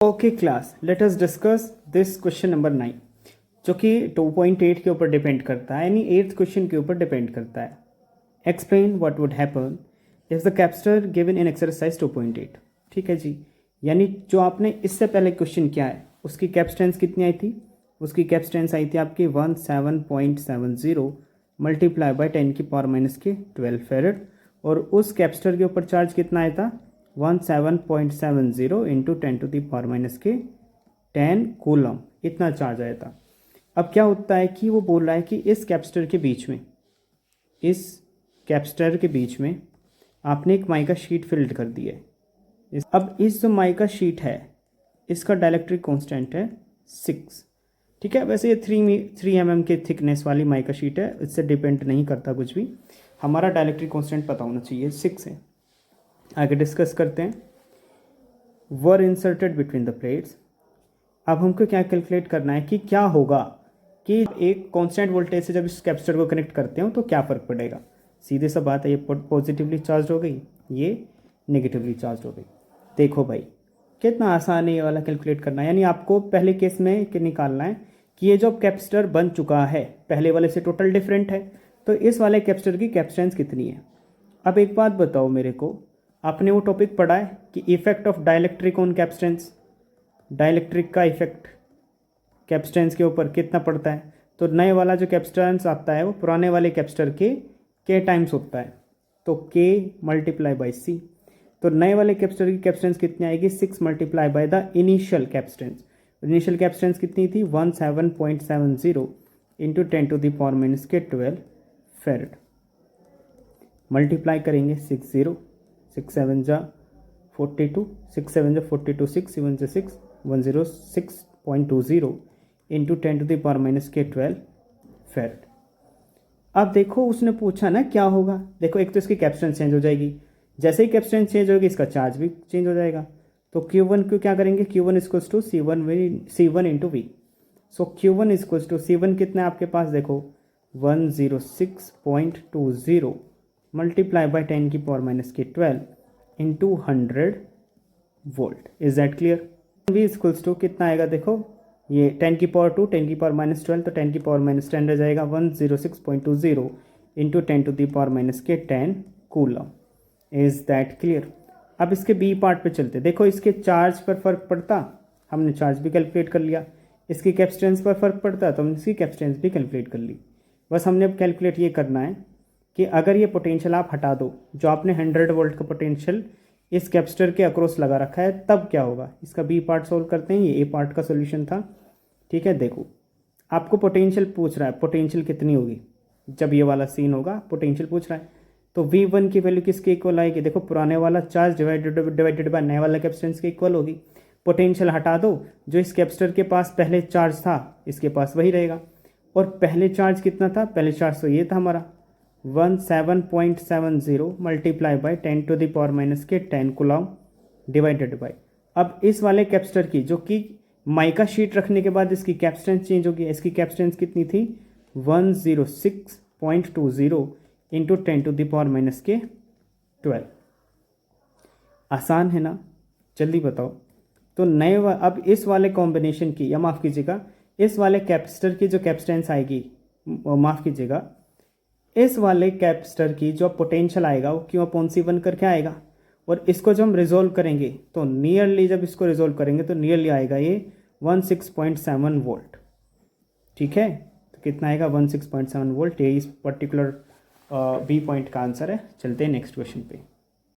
Okay class, let us discuss this question number 9 जो कि 2.8 के ऊपर डिपेंड करता है, यानी 8th क्वेश्चन के ऊपर डिपेंड करता है। Explain what would happen if the capacitor given in exercise 2.8। ठीक है जी, यानी जो आपने इससे पहले क्वेश्चन किया है उसकी कैपेसिटेंस कितनी आई थी? उसकी कैपेसिटेंस आई थी आपकी 17.70 मल्टीप्लाई बाय 10⁻⁻12 फेरेड, और उस कैपेसिटर के ऊपर चार्ज कितना आया था? 17.70 इंटू 10⁻⁻10 कूलम, इतना चार्ज आया था। अब क्या होता है कि वो बोल रहा है कि इस कैपेसिटर के बीच में आपने एक माइका शीट फिल्ड कर दी है। अब इस जो माइका शीट है इसका डाइलेक्ट्रिक कांस्टेंट है 6। ठीक है, वैसे ये 3 mm के थिकनेस वाली माइका शीट है, इससे डिपेंड नहीं करता कुछ भी। हमारा डाइलेक्ट्रिक कांस्टेंट पता होना चाहिए 6 है। आगे डिस्कस करते हैं। वर इंसर्टेड बिटवीन द प्लेट्स। अब हमको क्या कैलकुलेट करना है कि क्या होगा कि एक कांस्टेंट वोल्टेज से जब इस कैपेसिटर को कनेक्ट करते हो तो क्या फ़र्क पड़ेगा। सीधे सा बात है, ये पॉजिटिवली चार्ज हो गई, ये नेगेटिवली चार्ज हो गई। देखो भाई कितना आसान है ये वाला कैलकुलेट करना, यानी आपको पहले केस में निकालना है कि ये जो कैपेसिटर बन चुका है पहले वाले से टोटल डिफरेंट है, तो इस वाले कैपेसिटर की कैपेसिटेंस कितनी है। अब एक बात बताओ मेरे को, आपने वो टॉपिक पढ़ा है कि effect of dielectric on capacitance, dielectric का इफेक्ट कैपेसिटेंस के ऊपर कितना पड़ता है। तो नए वाला जो कैपेसिटेंस आता है वो पुराने वाले कैपेसिटर के टाइम्स होता है, तो के मल्टीप्लाई बाई सी। तो नए वाले कैपेसिटर की कैपेसिटेंस कितनी आएगी? 6 multiply by the initial capacitance. Initial capacitance कितनी थी? 17.70 इंटू 10⁻⁻12 फेरेड। मल्टीप्लाई करेंगे 60, 6 7 जा 42, 6 7 जा 42, 6 7 जा 6, 106.20 इंटू 10⁻⁻12 फेरेड। अब देखो उसने पूछा ना क्या होगा। देखो एक तो इसकी कैपेसिटेंस चेंज हो जाएगी, जैसे ही कैपेसिटेंस चेंज होगी इसका चार्ज भी चेंज हो जाएगा। तो Q1 को क्या करेंगे? Q1 equals to C1 into V. So Q1 equals to C1 कितना है आपके पास? देखो 106.20 multiply by 10⁻⁻12 into 100 volt. Is that clear? V equals to कितना आएगा? देखो ये 10⁻2 10⁻12, तो 10⁻10 रह जाएगा 106.20 into 10⁻10 coulomb. Is that clear? अब इसके बी पार्ट पे चलते। देखो इसके चार्ज पर फर्क पड़ता, हमने चार्ज भी कैलकुलेट कर लिया। इसकी कैपेसिटेंस पर फर्क पड़ता तो हमने इसकी कैपेसिटेंस भी कैलकुलेट कर ली। बस हमने अब कैलकुलेट ये करना है कि अगर ये पोटेंशियल आप हटा दो, जो आपने 100 वोल्ट का पोटेंशियल इस कैपेसिटर के अक्रॉस लगा रखा है, तब क्या होगा। इसका बी पार्ट सोल्व करते हैं, ये ए पार्ट का सोल्यूशन था। ठीक है, देखो आपको पोटेंशियल पूछ रहा है, पोटेंशियल कितनी होगी जब ये वाला सीन होगा, पोटेंशियल पूछ रहा है। तो V1 की वैल्यू किसके इक्वल आएगी? देखो पुराने वाला चार्ज डिवाइडेड बाय नए वाला कैपेसिटेंस के इक्वल होगी। पोटेंशियल हटा दो, जो इस कैपेसिटर के पास पहले चार्ज था इसके पास वही रहेगा। और पहले चार्ज कितना था? पहले चार्ज तो ये था हमारा 17.70 multiply by 10⁻10 coulomb divided by. अब इस वाले कैपेसिटर की जो कि माइका शीट रखने के बाद इसकी कैपेसिटेंस चेंज होगी। इसकी कैपेसिटेंस कितनी थी? 106.20 इंटू 10⁻12। आसान है ना? जल्दी बताओ। तो अब इस वाले कॉम्बिनेशन की, या माफ़ कीजिएगा इस वाले कैपेसिटर की जो कैपेसिटेंस आएगी, माफ़ कीजिएगा इस वाले कैपेसिटर की जो पोटेंशियल आएगा वो Q/C1 करके आएगा। और इसको जब हम रिजोल्व करेंगे तो नियरली, जब इसको रिजोल्व करेंगे तो नियरली आएगा ये 16.7 वोल्ट। ठीक है, तो कितना आएगा? 16.7 वोल्ट। ये इस पर्टिकुलर बी पॉइंट का आंसर है। चलते हैं नेक्स्ट क्वेश्चन पे।